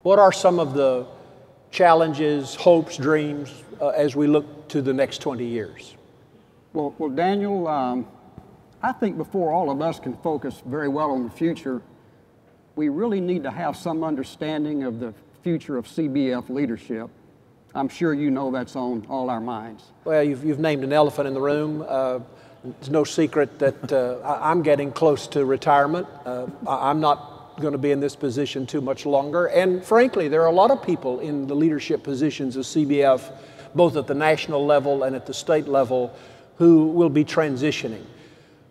What are some of the challenges, hopes, dreams as we look to the next 20 years? Well, Daniel, I think before all of us can focus very well on the future, we really need to have some understanding of the future of CBF leadership. I'm sure you know that's on all our minds. Well, you've named an elephant in the room. It's no secret that I'm getting close to retirement. I'm not going to be in this position too much longer. And frankly, there are a lot of people in the leadership positions of CBF, both at the national level and at the state level, who will be transitioning.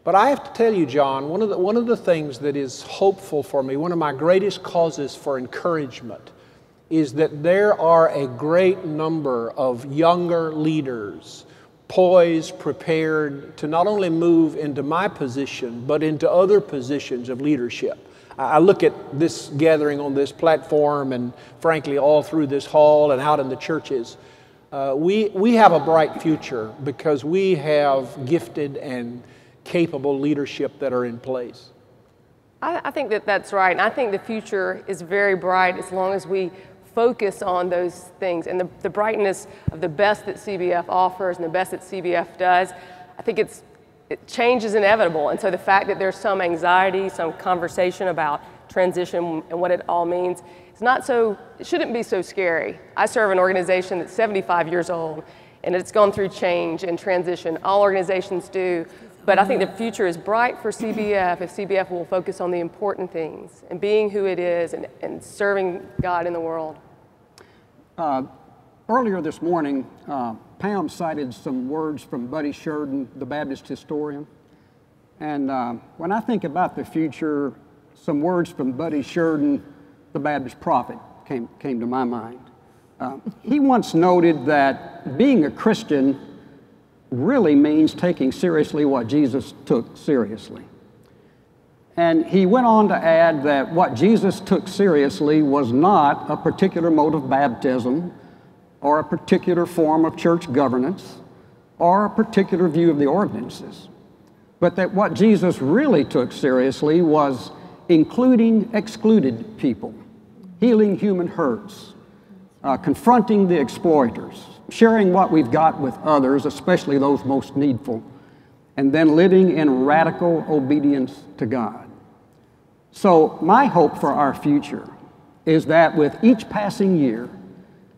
But I have to tell you, John, one of the things that is hopeful for me, one of my greatest causes for encouragement, is that there are a great number of younger leaders poised, prepared to not only move into my position, but into other positions of leadership. I look at this gathering on this platform and frankly all through this hall and out in the churches. We have a bright future because we have gifted and capable leadership that are in place. I think that's right, and I think the future is very bright as long as we focus on those things and the brightness of the best that CBF offers and the best that CBF does. I think change is inevitable, and so the fact that there's some anxiety, some conversation about transition and what it all means, it shouldn't be so scary. I serve an organization that's 75 years old, and it's gone through change and transition. All organizations do. But I think the future is bright for CBF if CBF will focus on the important things and being who it is and serving God in the world. Earlier this morning, Pam cited some words from Buddy Sheridan, the Baptist historian. And when I think about the future, some words from Buddy Sheridan, the Baptist prophet, came to my mind. He once noted that being a Christian really means taking seriously what Jesus took seriously. And he went on to add that what Jesus took seriously was not a particular mode of baptism or a particular form of church governance or a particular view of the ordinances, but that what Jesus really took seriously was including excluded people, healing human hurts, confronting the exploiters, sharing what we've got with others, especially those most needful, and then living in radical obedience to God. So my hope for our future is that with each passing year,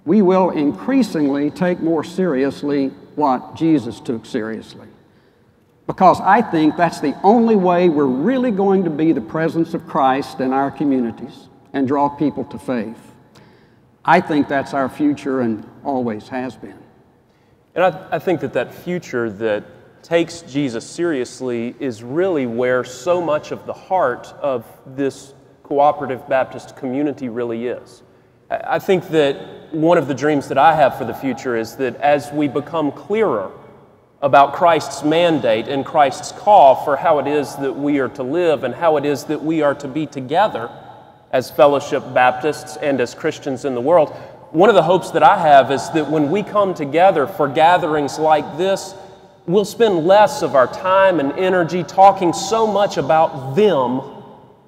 we will increasingly take more seriously what Jesus took seriously. Because I think that's the only way we're really going to be the presence of Christ in our communities and draw people to faith. I think that's our future and always has been. And I think that future that takes Jesus seriously is really where so much of the heart of this cooperative Baptist community really is. I think that one of the dreams that I have for the future is that as we become clearer about Christ's mandate and Christ's call for how it is that we are to live and how it is that we are to be together as Fellowship Baptists and as Christians in the world, one of the hopes that I have is that when we come together for gatherings like this, we'll spend less of our time and energy talking so much about them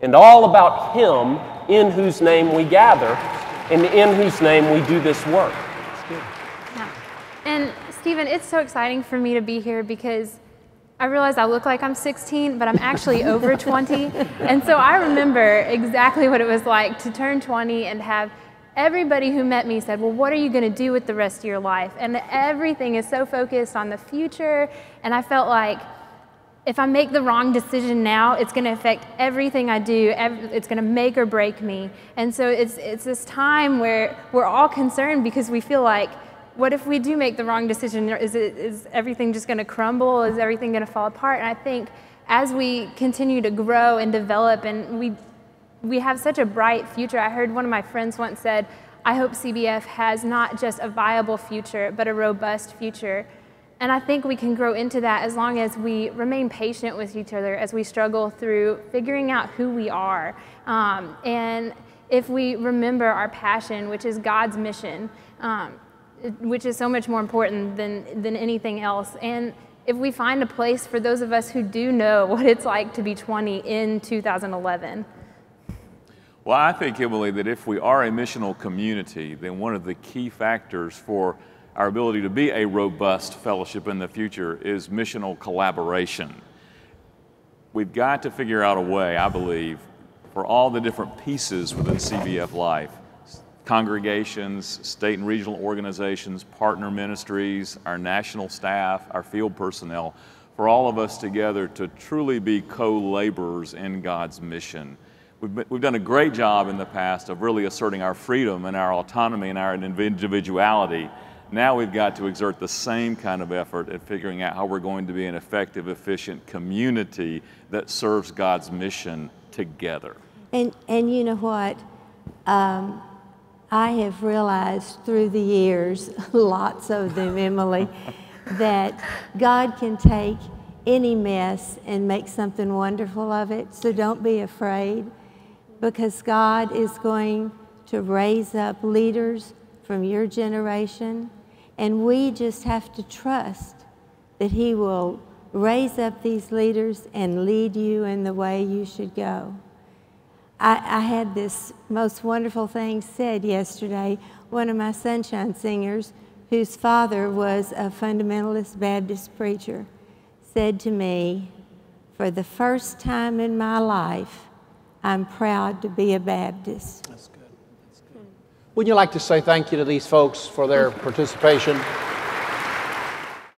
and all about Him in whose name we gather and in whose name we do this work. Yeah. And Stephen, it's so exciting for me to be here because I realize I look like I'm 16, but I'm actually over 20. And so I remember exactly what it was like to turn 20 and have everybody who met me said, well, what are you going to do with the rest of your life? And everything is so focused on the future. And I felt like if I make the wrong decision now, it's going to affect everything I do. It's going to make or break me. And so it's this time where we're all concerned because we feel like, what if we do make the wrong decision? Is everything just going to crumble? Is everything going to fall apart? And I think as we continue to grow and develop and we have such a bright future. I heard one of my friends once said, I hope CBF has not just a viable future, but a robust future. And I think we can grow into that as long as we remain patient with each other as we struggle through figuring out who we are. And if we remember our passion, which is God's mission, which is so much more important than anything else. And if we find a place for those of us who do know what it's like to be 20 in 2011. Well, I think, Emily, that if we are a missional community, then one of the key factors for our ability to be a robust fellowship in the future is missional collaboration. We've got to figure out a way, I believe, for all the different pieces within CBF life, congregations, state and regional organizations, partner ministries, our national staff, our field personnel, for all of us together to truly be co-laborers in God's mission. We've done a great job in the past of really asserting our freedom and our autonomy and our individuality. Now we've got to exert the same kind of effort at figuring out how we're going to be an effective, efficient community that serves God's mission together. And you know what? I have realized through the years, lots of them, Emily, that God can take any mess and make something wonderful of it. So don't be afraid, because God is going to raise up leaders from your generation, and we just have to trust that He will raise up these leaders and lead you in the way you should go. I had this most wonderful thing said yesterday. One of my Sunshine Singers, whose father was a fundamentalist Baptist preacher, said to me, "For the first time in my life, I'm proud to be a Baptist." That's good. That's good. Wouldn't you like to say thank you to these folks for their participation?